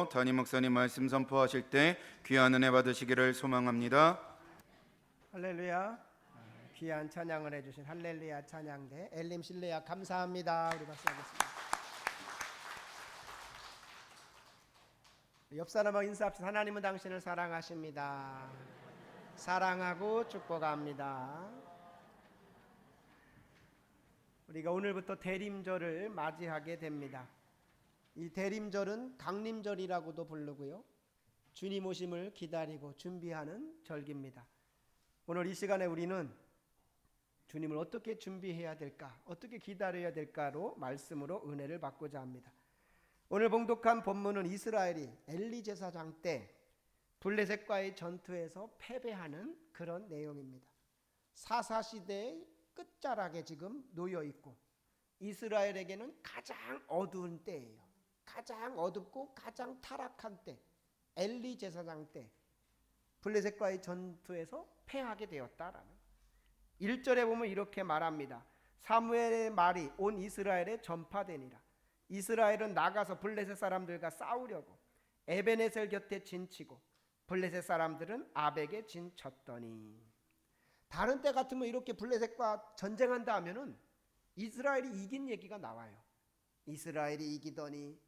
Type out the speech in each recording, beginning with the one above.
이어서 담임 목사님 말씀 선포하실 때 귀한 은혜 받으시기를 소망합니다. 할렐루야. 귀한 찬양을 해주신 할렐루야 찬양대 엘림 실레야 감사합니다. 우리 박수하겠습니다. 옆 사람하고 인사합시다. 하나님은 당신을 사랑하십니다. 사랑하고 축복합니다. 우리가 오늘부터 대림절을 맞이하게 됩니다. 이 대림절은 강림절이라고도 부르고요, 주님 오심을 기다리고 준비하는 절기입니다. 오늘 이 시간에 우리는 주님을 어떻게 준비해야 될까, 어떻게 기다려야 될까로 말씀으로 은혜를 받고자 합니다. 오늘 봉독한 본문은 이스라엘이 엘리 제사장 때 블레셋과의 전투에서 패배하는 그런 내용입니다. 사사시대의 끝자락에 지금 놓여 있고 이스라엘에게는 가장 어두운 때예요. 가장 어둡고 가장 타락한 때, 엘리 제사장 때 블레셋과의 전투에서 패하게 되었다라는 1절에 보면 이렇게 말합니다. 사무엘의 말이 온 이스라엘에 전파되니라. 이스라엘은 나가서 블레셋 사람들과 싸우려고 에베네셀 곁에 진치고 블레셋 사람들은 아벡에 진쳤더니. 다른 때 같으면 이렇게 블레셋과 전쟁한다 하면은 이스라엘이 이긴 얘기가 나와요. 이스라엘이 이기더니.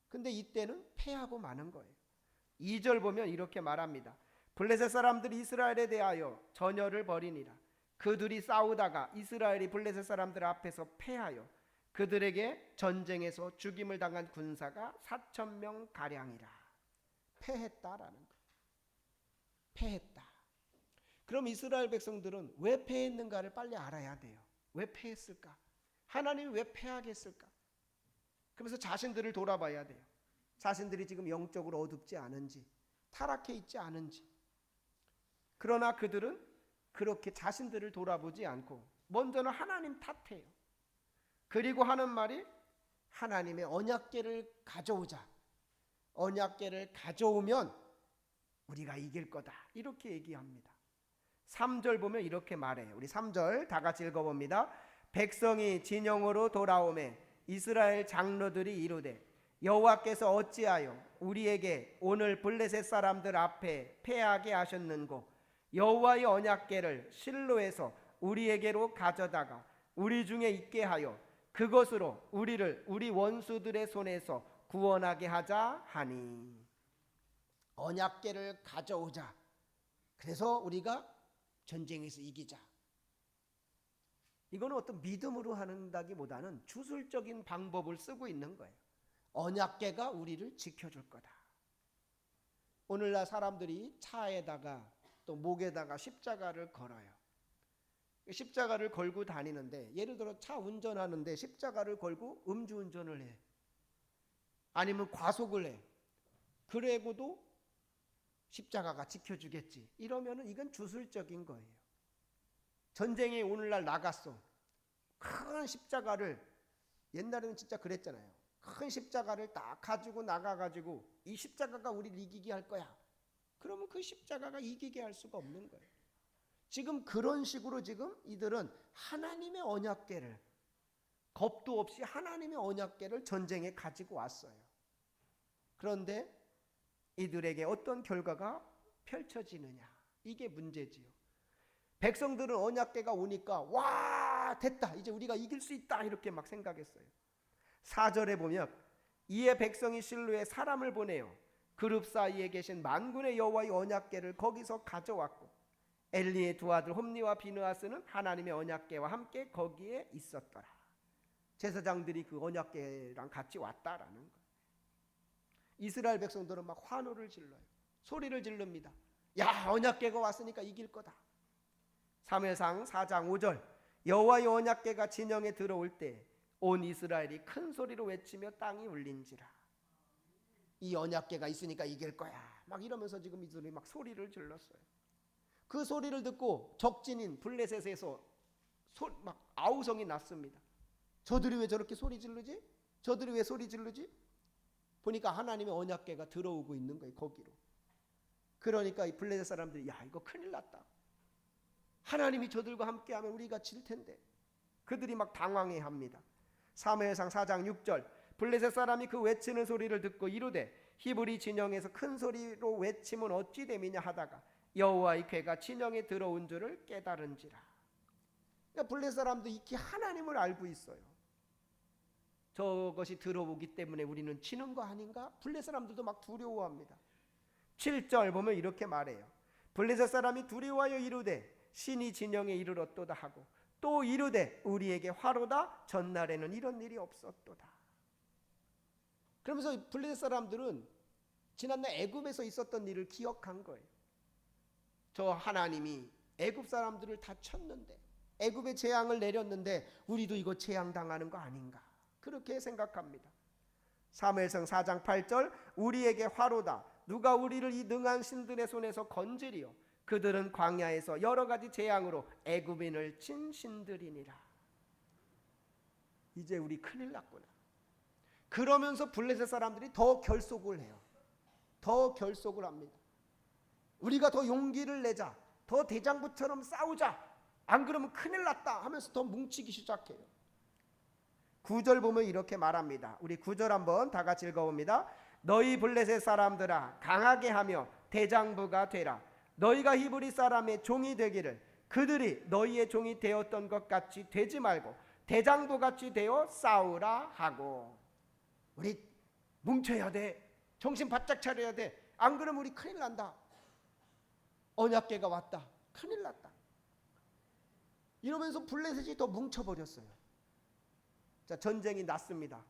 근데 이때는 패하고 마는 거예요. 2절 보면 이렇게 말합니다. 블레셋 사람들이 이스라엘에 대하여 전열을 벌이니라. 그들이 싸우다가 이스라엘이 블레셋 사람들 앞에서 패하여 그들에게 전쟁에서 죽임을 당한 군사가 4,000명 가량이라. 패했다라는 거예요. 패했다. 그럼 이스라엘 백성들은 왜 패했는가를 빨리 알아야 돼요. 왜 패했을까? 하나님이 왜 패하게 했을까? 그러면서 자신들을 돌아봐야 돼요. 자신들이 지금 영적으로 어둡지 않은지, 타락해 있지 않은지. 그러나 그들은 그렇게 자신들을 돌아보지 않고 먼저는 하나님 탓해요. 그리고 하는 말이 하나님의 언약궤를 가져오자. 언약궤를 가져오면 우리가 이길 거다. 이렇게 얘기합니다. 3절 보면 이렇게 말해요. 우리 3절 다 같이 읽어봅니다. 백성이 진영으로 돌아오매 이스라엘 장로들이 이르되 여호와께서 어찌하여 우리에게 오늘 블레셋 사람들 앞에 패하게 하셨는고 여호와의 언약궤를 실로에서 우리에게로 가져다가 우리 중에 있게 하여 그것으로 우리를 우리 원수들의 손에서 구원하게 하자 하니. 언약궤를 가져오자. 그래서 우리가 전쟁에서 이기자. 이거는 어떤 믿음으로 한다기보다는 주술적인 방법을 쓰고 있는 거예요. 언약궤가 우리를 지켜줄 거다. 오늘날 사람들이 차에다가 또 목에다가 십자가를 걸어요. 십자가를 걸고 다니는데, 예를 들어 차 운전하는데 십자가를 걸고 음주운전을 해. 아니면 과속을 해. 그래고도 십자가가 지켜주겠지. 이러면은 이건 주술적인 거예요. 전쟁에 오늘날 나갔어. 큰 십자가를, 옛날에는 진짜 그랬잖아요. 큰 십자가를 딱 가지고 나가가지고 이 십자가가 우리를 이기게 할 거야. 그러면 그 십자가가 이기게 할 수가 없는 거예요. 지금 그런 식으로 지금 이들은 하나님의 언약궤를, 겁도 없이 하나님의 언약궤를 전쟁에 가지고 왔어요. 그런데 이들에게 어떤 결과가 펼쳐지느냐, 이게 문제지요. 백성들은 언약궤가 오니까 와 됐다, 이제 우리가 이길 수 있다, 이렇게 막 생각했어요. 4절에 보면 이에 백성이 실로에 사람을 보내요 그룹 사이에 계신 만군의 여호와의 언약궤를 거기서 가져왔고 엘리의 두 아들 홈니와 비느하스는 하나님의 언약궤와 함께 거기에 있었더라. 제사장들이 그 언약궤랑 같이 왔다라는 거예요. 이스라엘 백성들은 막 환호를 질러요. 소리를 지릅니다. 야, 언약궤가 왔으니까 이길 거다. 사무엘상 4장 5절 여호와의 언약궤가 진영에 들어올 때 온 이스라엘이 큰 소리로 외치며 땅이 울린지라. 이 언약궤가 있으니까 이길 거야, 막 이러면서 지금 이들이 막 소리를 질렀어요. 그 소리를 듣고 적진인 블레셋에서 막 아우성이 났습니다. 저들이 왜 저렇게 소리 지르지? 저들이 왜 소리 지르지? 보니까 하나님의 언약궤가 들어오고 있는 거예요, 거기로. 그러니까 이 블레셋 사람들이 야, 이거 큰일 났다. 하나님이 저들과 함께하면 우리가 질 텐데. 그들이 막 당황해합니다. 사무엘상 4장 6절 블레셋 사람이 그 외치는 소리를 듣고 이르되 히브리 진영에서 큰 소리로 외치면 어찌 됨이냐 하다가 여호와의 궤가 진영에 들어온 줄을 깨달은지라. 그러니까 블레셋 사람도 익히 하나님을 알고 있어요. 저것이 들어오기 때문에 우리는 지는 거 아닌가? 블레셋 사람들도 막 두려워합니다. 7절 보면 이렇게 말해요. 블레셋 사람이 두려워하여 이르되 신이 진영에 이르렀도다 하고 또 이르되 우리에게 화로다 전날에는 이런 일이 없었도다. 그러면서 블레셋 사람들은 지난날 애굽에서 있었던 일을 기억한 거예요. 저 하나님이 애굽 사람들을 다 쳤는데 애굽에 재앙을 내렸는데 우리도 이거 재앙 당하는 거 아닌가 그렇게 생각합니다. 사무엘상 4장 8절 우리에게 화로다 누가 우리를 이 능한 신들의 손에서 건지리요 그들은 광야에서 여러 가지 재앙으로 애굽인을 친 신들이니라. 이제 우리 큰일 났구나. 그러면서 블레셋 사람들이 더 결속을 해요. 더 결속을 합니다. 우리가 더 용기를 내자. 더 대장부처럼 싸우자. 안 그러면 큰일 났다 하면서 더 뭉치기 시작해요. 9절 보면 이렇게 말합니다. 우리 9절 한번 다 같이 읽어봅니다. 너희 블레셋 사람들아 강하게 하며 대장부가 되라. 너희가 히브리 사람의 종이 되기를 그들이 너희의 종이 되었던 것 같이 되지 말고 대장부같이 되어 싸우라 하고. 우리 뭉쳐야 돼. 정신 바짝 차려야 돼. 안 그러면 우리 큰일 난다. 언약궤가 왔다. 큰일 났다. 이러면서 블레셋이 더 뭉쳐버렸어요. 자, 전쟁이 났습니다.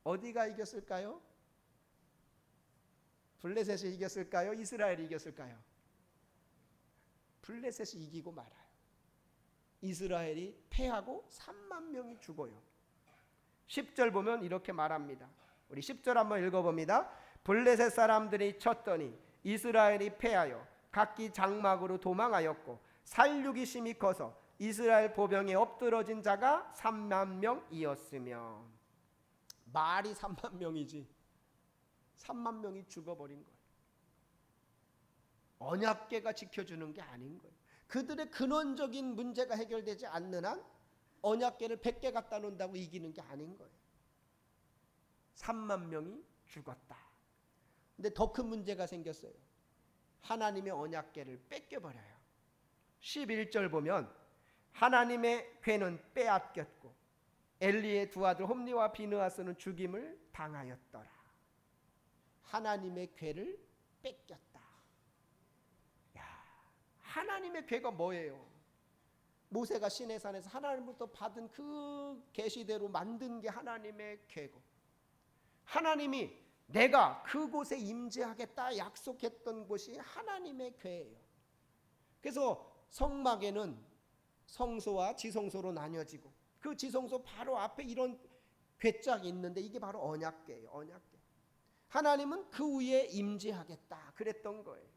어디가 이겼을까요? 블레셋이 이겼을까요? 이스라엘이 이겼을까요? 블레셋이 이기고 말아요. 이스라엘이 패하고 3만 명이 죽어요. 10절 보면 이렇게 말합니다. 우리 10절 한번 읽어봅니다. 블레셋 사람들이 쳤더니 이스라엘이 패하여 각기 장막으로 도망하였고 살육이 심히 커서 이스라엘 보병에 엎드러진 자가 3만 명이었으며. 말이 3만 명이지 3만 명이 죽어버린 거예요. 언약궤가 지켜주는 게 아닌 거예요. 그들의 근원적인 문제가 해결되지 않는 한 언약궤를 100개 갖다 놓는다고 이기는 게 아닌 거예요. 3만 명이 죽었다. 근데 더 큰 문제가 생겼어요. 하나님의 언약궤를 뺏겨버려요. 11절 보면 하나님의 궤는 빼앗겼고 엘리의 두 아들 홈리와 비느하스는 죽임을 당하였더라. 하나님의 궤를 뺏겼다. 야, 하나님의 궤가 뭐예요? 모세가 시내산에서 하나님부터 받은 그 계시대로 만든 게 하나님의 궤고, 하나님이 내가 그곳에 임재하겠다 약속했던 곳이 하나님의 궤예요. 그래서 성막에는 성소와 지성소로 나뉘어지고 그 지성소 바로 앞에 이런 궤짝이 있는데 이게 바로 언약궤예요. 언약궤. 하나님은 그 위에 임재하겠다 그랬던 거예요.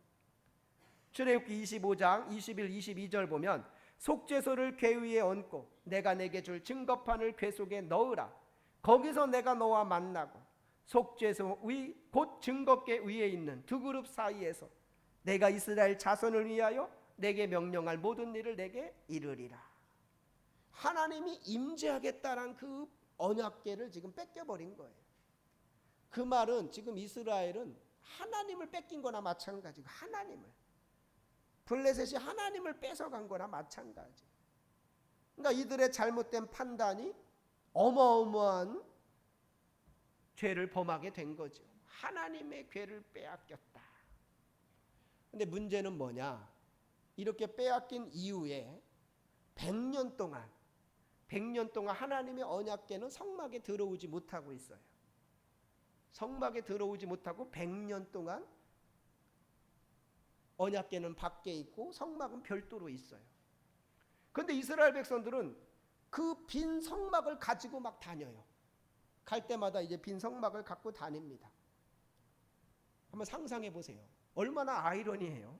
출애굽기 25장 21, 22절 보면 속죄소를 궤 위에 얹고 내가 내게 줄 증거판을 궤 속에 넣으라. 거기서 내가 너와 만나고 속죄소 위 곧 증거궤 위에 있는 두 그룹 사이에서 내가 이스라엘 자손을 위하여 내게 명령할 모든 일을 내게 이르리라. 하나님이 임재하겠다는 그 언약궤를 지금 뺏겨버린 거예요. 그 말은 지금 이스라엘은 하나님을 뺏긴 거나 마찬가지고, 하나님을, 블레셋이 하나님을 뺏어간 거나 마찬가지. 그러니까 이들의 잘못된 판단이 어마어마한 죄를 범하게 된 거죠. 하나님의 궤를 빼앗겼다. 근데 문제는 뭐냐? 이렇게 빼앗긴 이후에 100년 동안 하나님의 언약궤는 성막에 들어오지 못하고 있어요. 성막에 들어오지 못하고 100년 동안 언약궤는 밖에 있고 성막은 별도로 있어요. 그런데 이스라엘 백성들은 그 빈 성막을 가지고 막 다녀요. 갈 때마다 이제 빈 성막을 갖고 다닙니다. 한번 상상해 보세요. 얼마나 아이러니해요.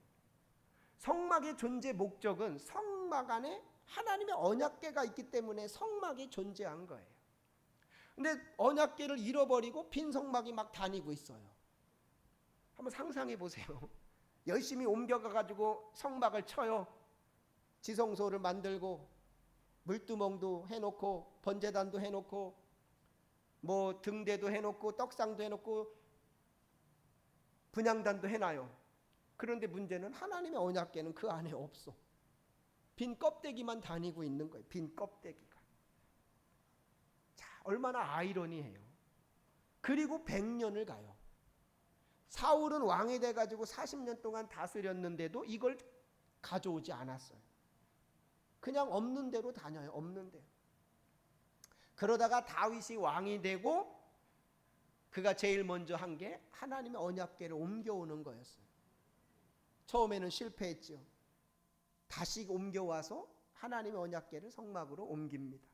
성막의 존재 목적은 성막 안에 하나님의 언약궤가 있기 때문에 성막이 존재한 거예요. 근데 언약궤를 잃어버리고 빈 성막이 막 다니고 있어요. 한번 상상해 보세요. 열심히 옮겨가 가지고 성막을 쳐요. 지성소를 만들고 물두멍도 해놓고 번제단도 해놓고 뭐 등대도 해놓고 떡상도 해놓고 분향단도 해놔요. 그런데 문제는 하나님의 언약궤는 그 안에 없어. 빈 껍데기만 다니고 있는 거예요. 빈 껍데기가. 자, 얼마나 아이러니해요. 그리고 100년을 가요. 사울은 왕이 돼가지고 40년 동안 다스렸는데도 이걸 가져오지 않았어요. 그냥 없는 대로 다녀요. 없는 대로. 그러다가 다윗이 왕이 되고 그가 제일 먼저 한 게 하나님의 언약궤를 옮겨오는 거였어요. 처음에는 실패했죠. 다시 옮겨와서 하나님의 언약궤를 성막으로 옮깁니다.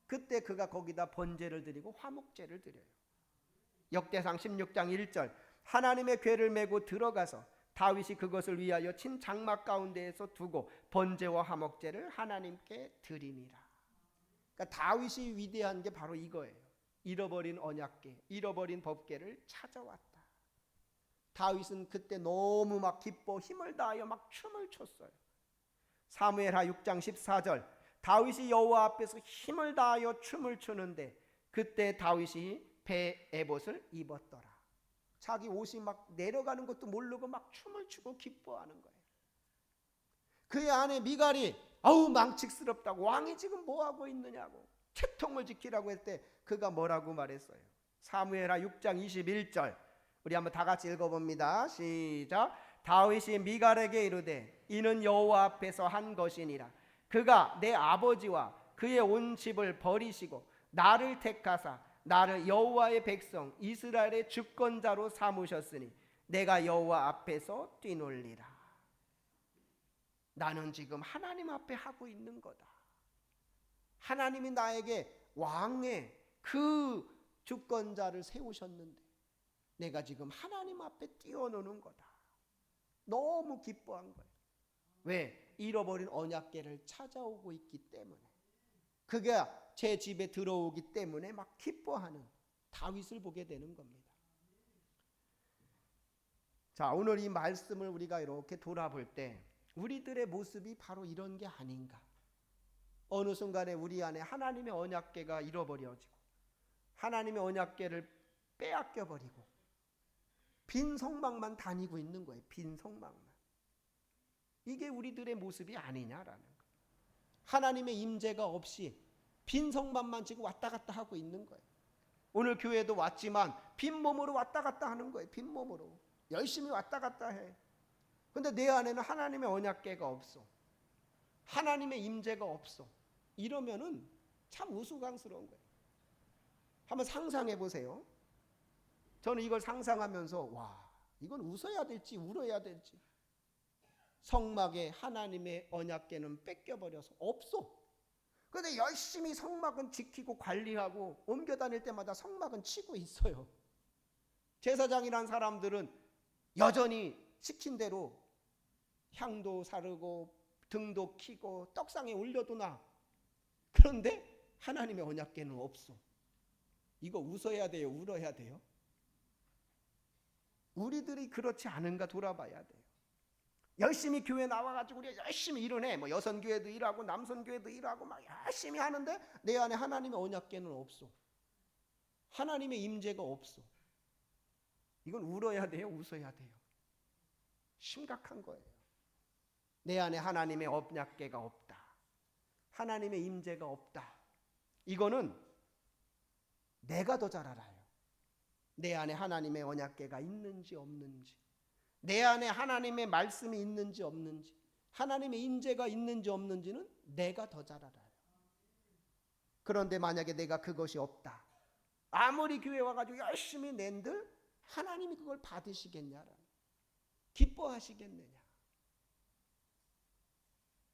그때 그가 거기다 번제를 드리고 화목제를 드려요. 역대상 16장 1절 하나님의 궤를 메고 들어가서 다윗이 그것을 위하여 친 장막 가운데에서 두고 번제와 화목제를 하나님께 드리니라. 그러니까 다윗이 위대한 게 바로 이거예요. 잃어버린 언약궤, 잃어버린 법궤를 찾아왔다. 다윗은 그때 너무 막 기뻐 힘을 다하여 막 춤을 췄어요. 사무엘하 6장 14절 다윗이 여호와 앞에서 힘을 다하여 춤을 추는데 그때 다윗이 배 에봇을 입었더라. 자기 옷이 막 내려가는 것도 모르고 막 춤을 추고 기뻐하는 거예요. 그의 아내 미갈이 아우 망측스럽다고 왕이 지금 뭐하고 있느냐고 채통을 지키라고 할 때 그가 뭐라고 말했어요. 사무엘하 6장 21절 우리 한번 다 같이 읽어봅니다. 시작. 다윗이 미갈에게 이르되 이는 여호와 앞에서 한 것이니라. 그가 내 아버지와 그의 온 집을 버리시고 나를 택하사 나를 여호와의 백성 이스라엘의 주권자로 삼으셨으니 내가 여호와 앞에서 뛰놀리라. 나는 지금 하나님 앞에 하고 있는 거다. 하나님이 나에게 왕의 그 주권자를 세우셨는데 내가 지금 하나님 앞에 뛰어노는 거다. 너무 기뻐한 거예요. 왜? 잃어버린 언약궤를 찾아오고 있기 때문에. 그게 제 집에 들어오기 때문에 막 기뻐하는 다윗을 보게 되는 겁니다. 자, 오늘 이 말씀을 우리가 이렇게 돌아볼 때 우리들의 모습이 바로 이런 게 아닌가. 어느 순간에 우리 안에 하나님의 언약궤가 잃어버려지고 하나님의 언약궤를 빼앗겨 버리고 빈 성막만 다니고 있는 거예요. 빈 성막만. 이게 우리들의 모습이 아니냐라는 거예요. 하나님의 임재가 없이 빈 성막만 지금 왔다 갔다 하고 있는 거예요. 오늘 교회도 왔지만 빈 몸으로 왔다 갔다 하는 거예요. 빈 몸으로. 열심히 왔다 갔다 해. 근데 내 안에는 하나님의 언약궤가 없어. 하나님의 임재가 없어. 이러면은 참 우스꽝스러운 거예요. 한번 상상해 보세요. 저는 이걸 상상하면서 와, 이건 웃어야 될지 울어야 될지. 성막에 하나님의 언약궤는 뺏겨버려서 없어. 그런데 열심히 성막은 지키고 관리하고 옮겨 다닐 때마다 성막은 치고 있어요. 제사장이란 사람들은 여전히 시킨 대로 향도 사르고 등도 키고 떡상에 올려두나. 그런데 하나님의 언약궤는 없어. 이거 웃어야 돼요? 울어야 돼요? 우리들이 그렇지 않은가 돌아봐야 돼요. 열심히 교회 나와가지고 우리 열심히 일을 해. 뭐 여선교회도 일하고 남선교회도 일하고 막 열심히 하는데 내 안에 하나님의 언약궤는 없어. 하나님의 임재가 없어. 이건 울어야 돼요? 웃어야 돼요? 심각한 거예요. 내 안에 하나님의 언약궤가 없다. 하나님의 임재가 없다. 이거는 내가 더 잘 알아요. 내 안에 하나님의 언약궤가 있는지 없는지, 내 안에 하나님의 말씀이 있는지 없는지, 하나님의 임재가 있는지 없는지는 내가 더 잘 알아요. 그런데 만약에 내가 그것이 없다. 아무리 교회 와가지고 열심히 낸들 하나님이 그걸 받으시겠냐라는, 기뻐하시겠느냐.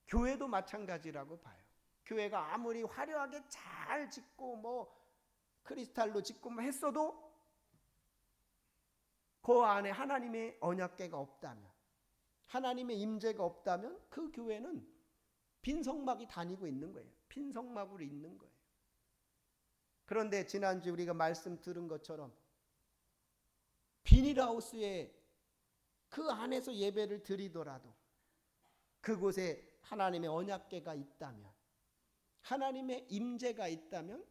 교회도 마찬가지라고 봐요. 교회가 아무리 화려하게 잘 짓고 뭐 크리스탈로 짓고 뭐 했어도 그 안에 하나님의 언약궤가 없다면, 하나님의 임재가 없다면 그 교회는 빈 성막이 다니고 있는 거예요. 빈 성막으로 있는 거예요. 그런데 지난주 우리가 말씀 들은 것처럼 비닐하우스에 그 안에서 예배를 드리더라도 그곳에 하나님의 언약궤가 있다면, 하나님의 임재가 있다면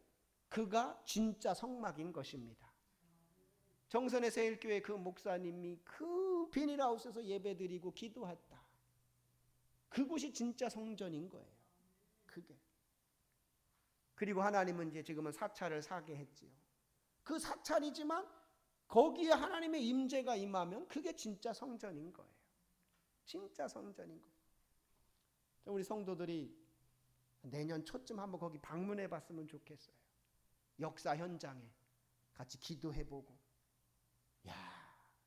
그가 진짜 성막인 것입니다. 정선의 세일교회 그 목사님이 그 비닐하우스에서 예배드리고 기도했다. 그곳이 진짜 성전인 거예요. 그게. 그리고 하나님은 이제 지금은 사찰을 사게 했지요. 그 사찰이지만 거기에 하나님의 임재가 임하면 그게 진짜 성전인 거예요. 진짜 성전인 거예요. 우리 성도들이 내년 초쯤 한번 거기 방문해 봤으면 좋겠어요. 역사 현장에 같이 기도해보고, 야,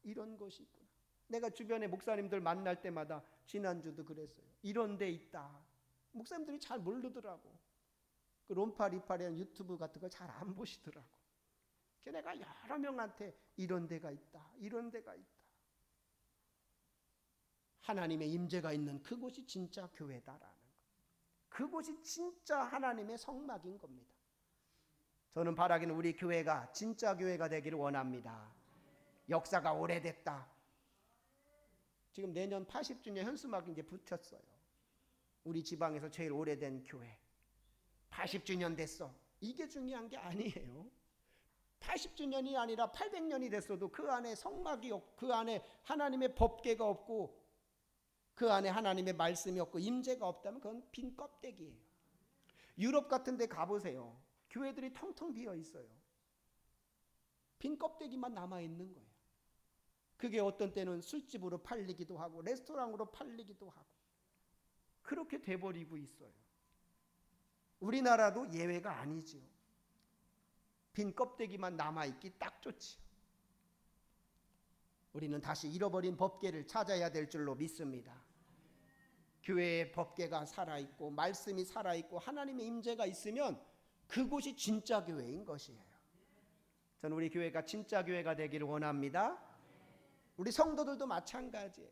이런 곳이 있구나. 내가 주변에 목사님들 만날 때마다 지난주도 그랬어요. 이런 데 있다. 목사님들이 잘 모르더라고. 그 롬파리파리한 유튜브 같은 거 잘 안 보시더라고. 내가 여러 명한테 이런 데가 있다. 이런 데가 있다. 하나님의 임재가 있는 그곳이 진짜 교회다라는 거. 그곳이 진짜 하나님의 성막인 겁니다. 저는 바라기는 우리 교회가 진짜 교회가 되기를 원합니다. 역사가 오래됐다. 지금 내년 80주년 현수막이 이제 붙였어요. 우리 지방에서 제일 오래된 교회. 80주년 됐어. 이게 중요한 게 아니에요. 80주년이 아니라 800년이 됐어도 그 안에 성막이 없고 그 안에 하나님의 법궤가 없고 그 안에 하나님의 말씀이 없고 임재가 없다면 그건 빈 껍데기예요. 유럽 같은 데 가보세요. 교회들이 텅텅 비어 있어요. 빈 껍데기만 남아있는 거예요. 그게 어떤 때는 술집으로 팔리기도 하고 레스토랑으로 팔리기도 하고 그렇게 돼버리고 있어요. 우리나라도 예외가 아니지요. 빈 껍데기만 남아있기 딱 좋지요. 우리는 다시 잃어버린 법궤를 찾아야 될 줄로 믿습니다. 교회의 법궤가 살아있고 말씀이 살아있고 하나님의 임재가 있으면 그곳이 진짜 교회인 것이에요. 저는 우리 교회가 진짜 교회가 되기를 원합니다. 우리 성도들도 마찬가지예요.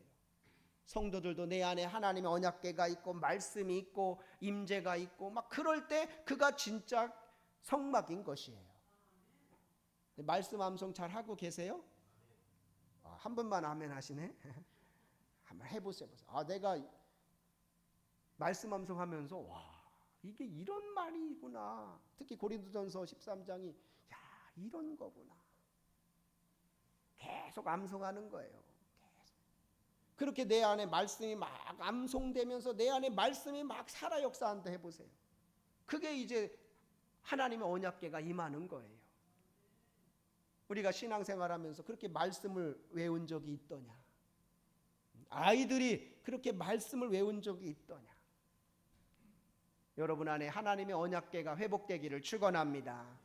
성도들도 내 안에 하나님의 언약궤가 있고 말씀이 있고 임재가 있고 막 그럴 때 그가 진짜 성막인 것이에요. 말씀 암송 잘 하고 계세요? 한 분만 아멘 하시네. 한번 해보세요. 내가 말씀 암송하면서 와, 이게 이런 말이구나. 특히 고린도전서 13장이 야, 이런 거구나. 계속 암송하는 거예요. 계속. 그렇게 내 안에 말씀이 막 암송되면서 내 안에 말씀이 막 살아 역사한다 해보세요. 그게 이제 하나님의 언약궤가 임하는 거예요. 우리가 신앙생활하면서 그렇게 말씀을 외운 적이 있더냐? 아이들이 그렇게 말씀을 외운 적이 있더냐? 여러분 안에 하나님의 언약궤가 회복되기를 축원합니다.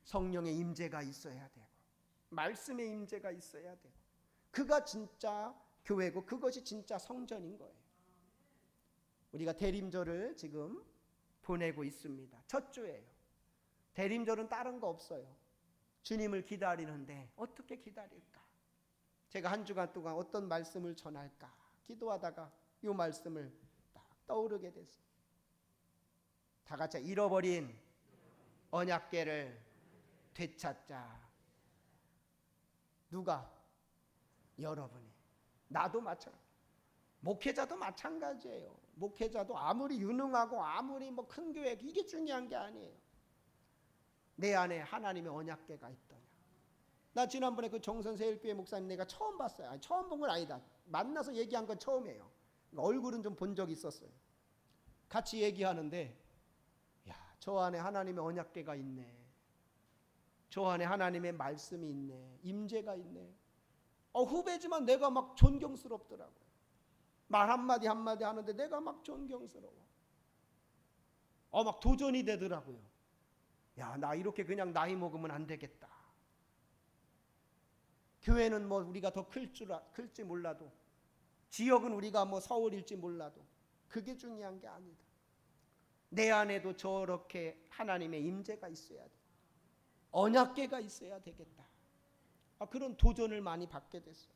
성령의 임재가 있어야 되고 말씀의 임재가 있어야 되고 그가 진짜 교회고 그것이 진짜 성전인 거예요. 우리가 대림절을 지금 보내고 있습니다. 첫 주예요. 대림절은 다른 거 없어요. 주님을 기다리는데 어떻게 기다릴까? 제가 한 주간 동안 어떤 말씀을 전할까? 기도하다가 이 말씀을 딱 떠오르게 됐어요. 다 같이 잃어버린 언약궤를 되찾자. 누가? 여러분이. 나도 마찬가지. 목회자도 마찬가지예요. 목회자도 아무리 유능하고 아무리 뭐 큰 교회 이게 중요한 게 아니에요. 내 안에 하나님의 언약궤가 있더냐. 나 지난번에 그 정선세일교회 목사님 내가 처음 봤어요. 아니, 처음 본 건 아니다. 만나서 얘기한 건 처음이에요. 얼굴은 좀 본 적이 있었어요. 같이 얘기하는데 야, 저 안에 하나님의 언약궤가 있네. 저 안에 하나님의 말씀이 있네. 임재가 있네. 후배지만 내가 막 존경스럽더라고요. 말 한마디 한마디 하는데 내가 막 존경스러워. 막 도전이 되더라고요. 야, 나 이렇게 그냥 나이 먹으면 안 되겠다. 교회는 뭐 우리가 더 클지 몰라도 지역은 우리가 뭐 서울일지 몰라도 그게 중요한 게 아니다. 내 안에도 저렇게 하나님의 임재가 있어야 돼. 언약궤가 있어야 되겠다. 그런 도전을 많이 받게 됐어요.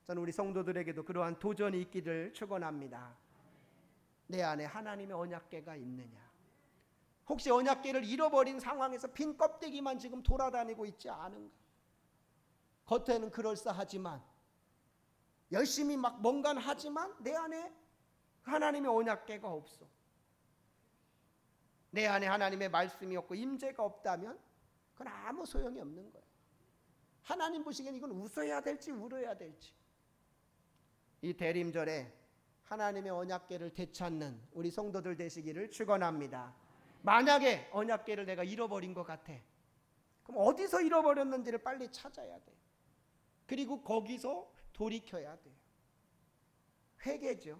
저는 우리 성도들에게도 그러한 도전이 있기를 축원합니다. 내 안에 하나님의 언약궤가 있느냐? 혹시 언약궤를 잃어버린 상황에서 빈 껍데기만 지금 돌아다니고 있지 않은가? 겉에는 그럴싸하지만 열심히 막 뭔가는 하지만 내 안에 하나님의 언약궤가 없어. 내 안에 하나님의 말씀이 없고 임재가 없다면 그건 아무 소용이 없는 거예요. 하나님 보시기엔 이건 웃어야 될지 울어야 될지. 이 대림절에 하나님의 언약궤를 되찾는 우리 성도들 되시기를 축원합니다. 만약에 언약궤를 내가 잃어버린 것 같아. 그럼 어디서 잃어버렸는지를 빨리 찾아야 돼요. 그리고 거기서 돌이켜야 돼요. 회개죠.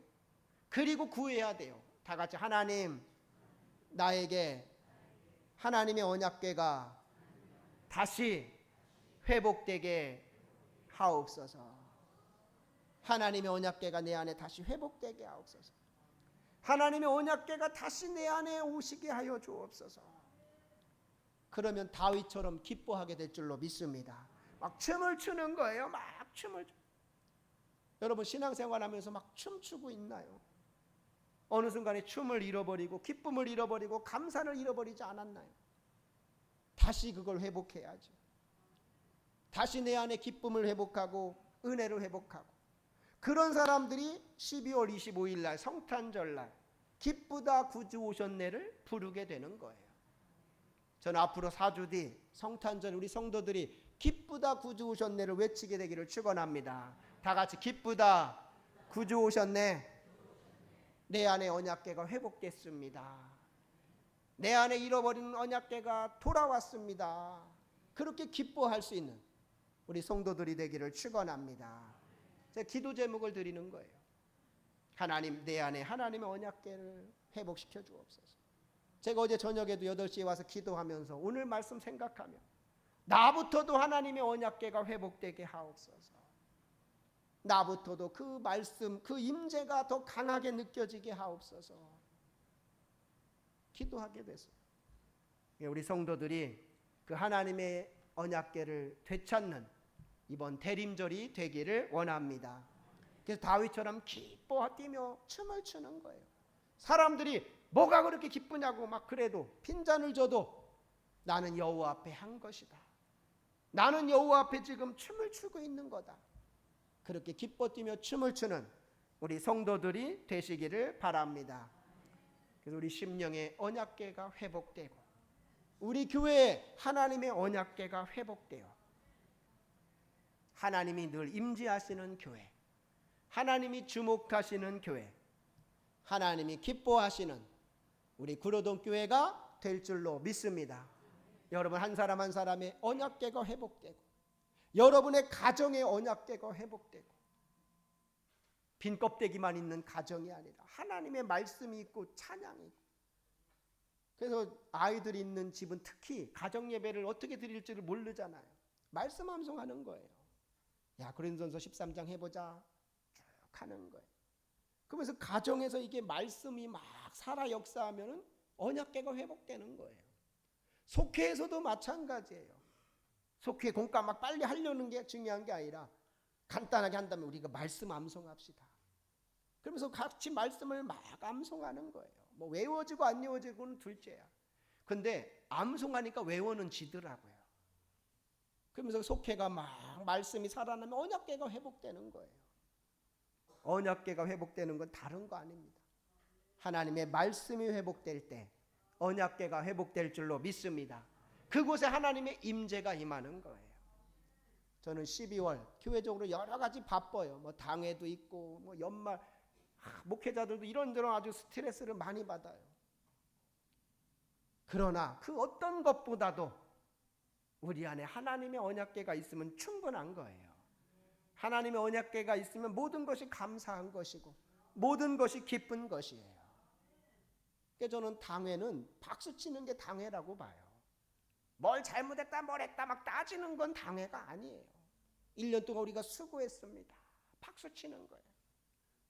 그리고 구해야 돼요. 다 같이 하나님, 나에게 하나님의 언약궤가 다시 회복되게 하옵소서. 하나님의 언약궤가 내 안에 다시 회복되게 하옵소서. 하나님의 언약궤가 다시 내 안에 오시게 하여 주옵소서. 그러면 다윗처럼 기뻐하게 될 줄로 믿습니다. 막 춤을 추는 거예요. 막 춤을. 여러분 신앙생활하면서 막 춤추고 있나요? 어느 순간에 춤을 잃어버리고 기쁨을 잃어버리고 감사를 잃어버리지 않았나요? 다시 그걸 회복해야죠. 다시 내 안에 기쁨을 회복하고 은혜를 회복하고. 그런 사람들이 12월 25일 날 성탄절 날 기쁘다 구주 오셨네를 부르게 되는 거예요. 저는 앞으로 4주 뒤 성탄절 우리 성도들이 기쁘다 구주 오셨네를 외치게 되기를 축원합니다. 다 같이 기쁘다 구주 오셨네. 내 안에 언약궤가 회복됐습니다. 내 안에 잃어버린 언약궤가 돌아왔습니다. 그렇게 기뻐할 수 있는 우리 성도들이 되기를 축원합니다. 제가 기도 제목을 드리는 거예요. 하나님, 내 안에 하나님의 언약궤를 회복시켜 주옵소서. 제가 어제 저녁에도 8시에 와서 기도하면서 오늘 말씀 생각하며 나부터도 하나님의 언약궤가 회복되게 하옵소서. 나부터도 그 말씀, 그 임재가 더 강하게 느껴지게 하옵소서. 기도하게 됐어요. 우리 성도들이 그 하나님의 언약궤를 되찾는 이번 대림절이 되기를 원합니다. 그래서 다윗처럼 기뻐 뛰며 춤을 추는 거예요. 사람들이 뭐가 그렇게 기쁘냐고 막 그래도 핀잔을 줘도 나는 여호와 앞에 한 것이다. 나는 여호와 앞에 지금 춤을 추고 있는 거다. 그렇게 기뻐 뛰며 춤을 추는 우리 성도들이 되시기를 바랍니다. 그래서 우리 심령의 언약궤가 회복되고 우리 교회에 하나님의 언약궤가 회복되어 하나님이 늘 임재하시는 교회, 하나님이 주목하시는 교회, 하나님이 기뻐하시는 우리 구로동 교회가 될 줄로 믿습니다. 여러분 한 사람 한 사람의 언약궤가 회복되고 여러분의 가정의 언약궤가 회복되고 빈 껍데기만 있는 가정이 아니라 하나님의 말씀이 있고 찬양이 있고. 그래서 아이들이 있는 집은 특히 가정 예배를 어떻게 드릴지를 모르잖아요. 말씀 암송하는 거예요. 야, 고린도전서 13장 해보자 쭉 하는 거예요. 그러면서 가정에서 이게 말씀이 막 살아 역사하면은 언약궤가 회복되는 거예요. 속회에서도 마찬가지예요. 속회 공과 막 빨리 하려는 게 중요한 게 아니라 간단하게 한다면 우리가 말씀 암송합시다. 그러면서 같이 말씀을 막 암송하는 거예요. 뭐 외워지고 안 외워지고는 둘째야. 근데 암송하니까 외워는 지더라고요. 그러면서 속회가 막 말씀이 살아나면 언약궤가 회복되는 거예요. 언약궤가 회복되는 건 다른 거 아닙니다. 하나님의 말씀이 회복될 때 언약궤가 회복될 줄로 믿습니다. 그곳에 하나님의 임재가 임하는 거예요. 저는 12월 교회적으로 여러 가지 바빠요. 뭐 당회도 있고 뭐 연말 목회자들도 이런저런 아주 스트레스를 많이 받아요. 그러나 그 어떤 것보다도 우리 안에 하나님의 언약궤가 있으면 충분한 거예요. 하나님의 언약궤가 있으면 모든 것이 감사한 것이고 모든 것이 기쁜 것이에요. 그래서 저는 당회는 박수치는 게 당회라고 봐요. 뭘 잘못했다 뭘 했다 막 따지는 건 당회가 아니에요. 1년 동안 우리가 수고했습니다. 박수치는 거예요.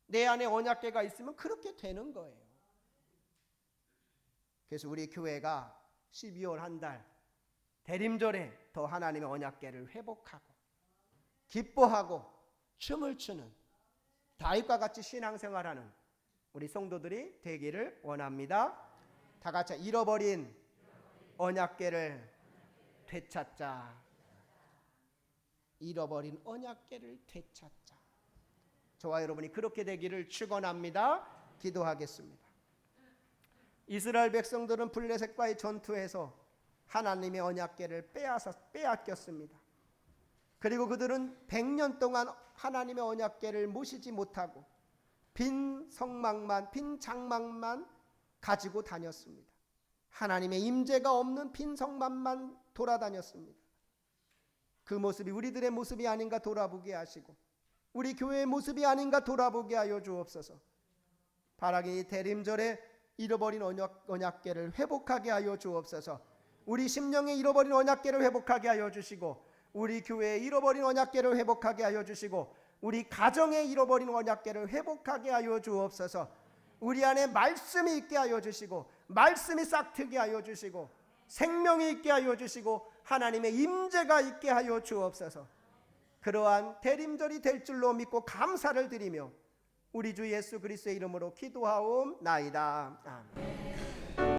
내 안에 언약궤가 있으면 그렇게 되는 거예요. 그래서 우리 교회가 12월 한 달 대림절에 더 하나님의 언약궤를 회복하고 기뻐하고 춤을 추는 다윗과 같이 신앙생활하는 우리 성도들이 되기를 원합니다. 다 같이 잃어버린 언약궤를 되찾자. 잃어버린 언약궤를 되찾자. 저와 여러분이 그렇게 되기를 축원합니다. 기도하겠습니다. 이스라엘 백성들은 블레셋과의 전투에서 하나님의 언약궤를 빼앗겼습니다. 그리고 그들은 100년 동안 하나님의 언약궤를 모시지 못하고 빈 성막만, 빈 장막만 가지고 다녔습니다. 하나님의 임재가 없는 빈 성막만 돌아다녔습니다. 그 모습이 우리들의 모습이 아닌가 돌아보게 하시고 우리 교회의 모습이 아닌가 돌아보게 하여 주옵소서. 바라기 대림절에 잃어버린 언약궤를 회복하게 하여 주옵소서. 우리 심령에 잃어버린 언약궤를 회복하게 하여 주시고 우리 교회에 잃어버린 언약궤를 회복하게 하여 주시고 우리 가정에 잃어버린 언약궤를 회복하게 하여 주옵소서. 우리 안에 말씀이 있게 하여 주시고 말씀이 싹트게 하여 주시고 생명이 있게 하여 주시고 하나님의 임재가 있게 하여 주옵소서. 그러한 대림절이 될 줄로 믿고 감사를 드리며 우리 주 예수 그리스도의 이름으로 기도하옵나이다. 아멘.